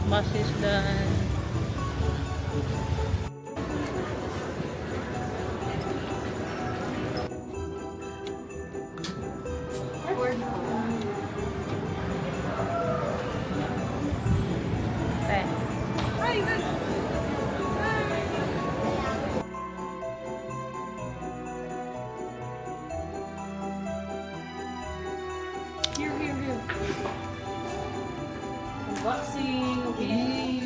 Bus is done. Here. Unboxing. Okay.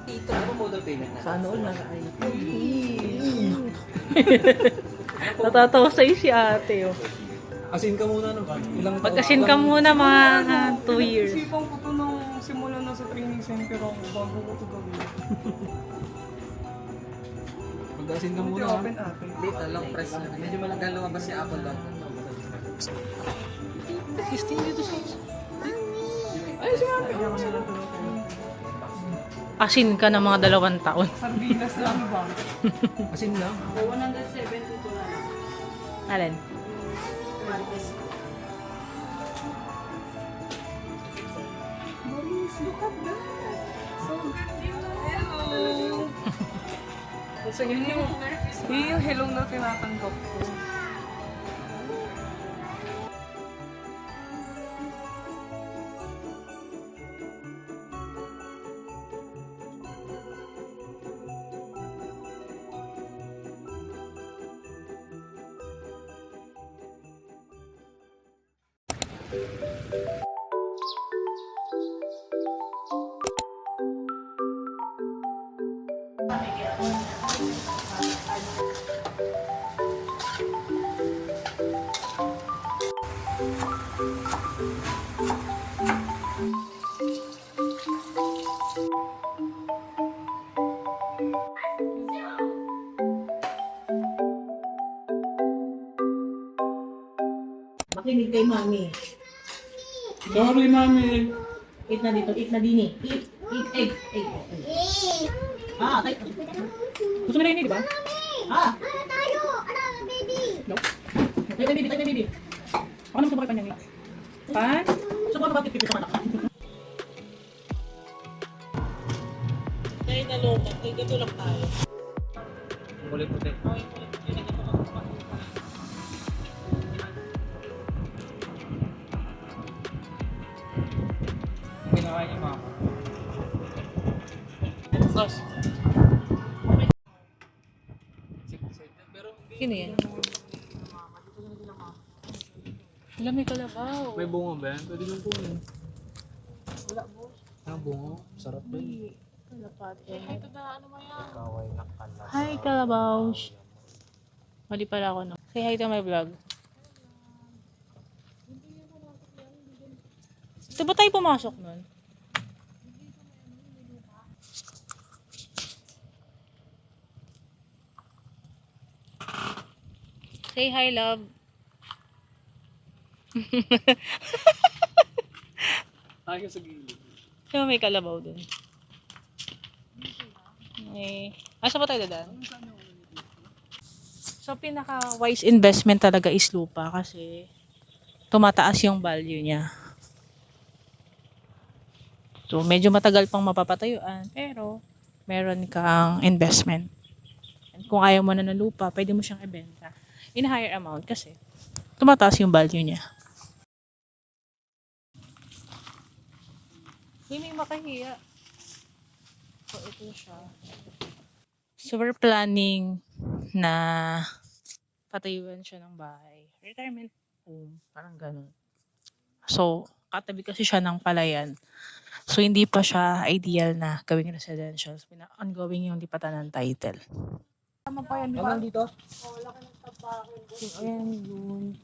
Ito ano mo daw payment na? Sana all nasa iPhone. Natatawa sa'yo si ate, oh. Asin ka muna naman. Ilang Mag-asin ka muna mga 2 years. Isipan ko to nung simula na sa training center ako bago ko to gawin. Mag-asin ka muna. Open ate. Dito, long press na. Medyo malagal lumabas si Apple lang. Existing dito sa Ay, sinabi. Kaya ko sila to. asin ka ng mga 2 taon. Sardinas lang ba? Asin lang? 172 na lang. Alin? Maurice, look at that! So good yun! Hello! So yun yung hello na tinatanggap ko. Makinig kay mami. Sorry, mami! Eat na dito, eat na dini. Eat, egg. Ah, okay. Gusto mo na yun, di ba? Ah! No. Tayo baby. Ako naman sumakay pa niya, Pan? So, paano bakit pipito ka na ka? Tayo na loma. Tayo gato lang tayo. Kulit puti. Ginawa niya mga. Boss. Pero Sino yan? Alam, may kalabaw. may bunga ba yan? Pwede yung kunin. Wala, boss. Ah, bunga. Sarap ba yun? Ito na, ano mo yan? Kaway na kalas. Hi, kalabaw. Mali pala ako, no? Say hi to my vlog. Ito ba tayo pumasok nun? Say hi, love. Tayo sa gilid. Sino may kalabaw dun? Asa ba tayo dadaan? So, pinaka-wise investment talaga is lupa kasi tumataas yung value niya. So, medyo matagal pang mapapatayuan pero meron kang investment. And kung ayaw mo na ng lupa, pwede mo siyang ibenta in higher amount kasi tumataas yung value niya. Hindi may makahiya. So, ito siya. So, we're planning na patayuan siya ng bahay. Retirement home. Parang ganun. So, katabi kasi siya ng palayan. So, hindi pa siya ideal na gawing residential. So, ongoing yung lipatan ng title. Tama pa yan, di ba? Hanggang dito? So, ayan yun.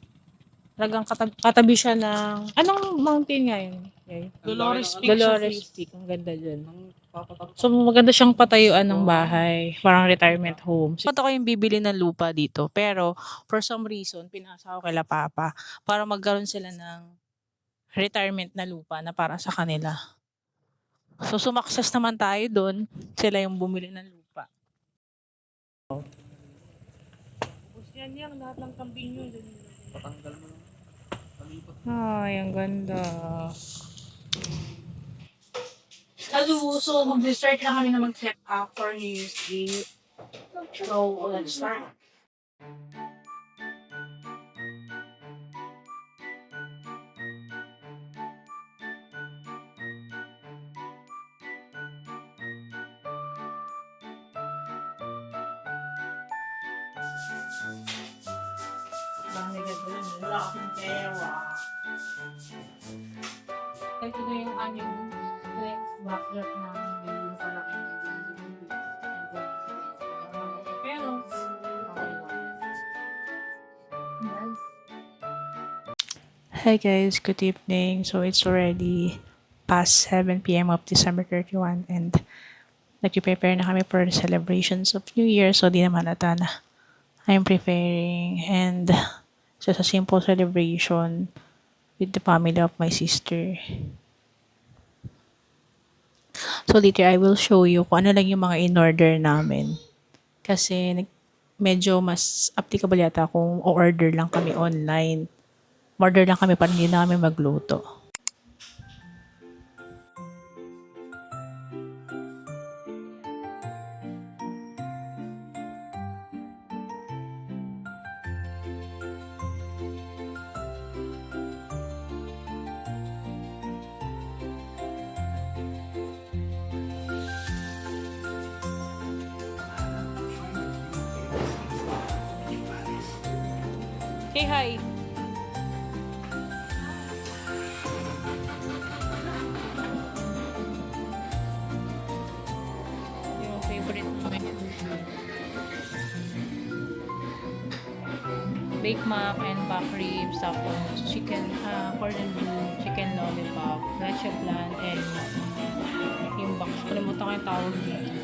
Talagang katabi siya ng... Anong mountain nga yun? Okay. Dolores Peak. Dolores Peak. Ang ganda dyan. So, maganda siyang patayuan ng bahay. Parang retirement home. So, ako yung bibili ng lupa dito. Pero, for some reason, pinasa ko kay Papa para magkaroon sila ng retirement na lupa na para sa kanila. So, sumakses naman tayo doon. Sila yung bumili ng lupa. Yan yan, lahat ng kambing yun. Patanggal mo lang. Ay, ang ganda. So mag-start na kami na mag-set up for New Year's Eve. So, let's start. Dami ka doon. Wala akong pera. Ito na yung aming backdrop namin. Yung pala pero, okay lang. Nice. Hi guys, good evening. So it's already past 7 p.m. of December 31 and nag-prepare na kami for the celebrations of New Year. So di naman ata na I'm preparing and just a simple celebration with the family of my sister. So later I will show you kung ano lang yung mga in-order namin. Kasi medyo mas applicable yata kung o-order lang kami online. Order lang kami para hindi na kami magluto. Say hi. Yung favorite namin. Baked mac and back ribs, tapos chicken, cordon bleu, chicken lollipop, leche flan, and yung box. Kalimutan ko yung tawag dito.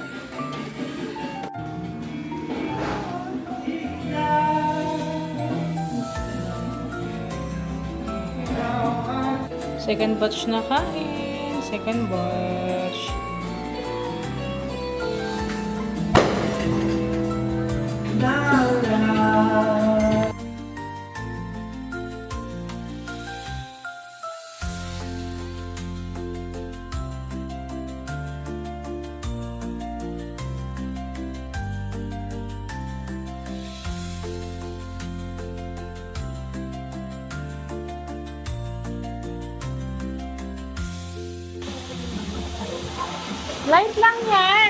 Second batch na kain. Second batch. Light lang yan!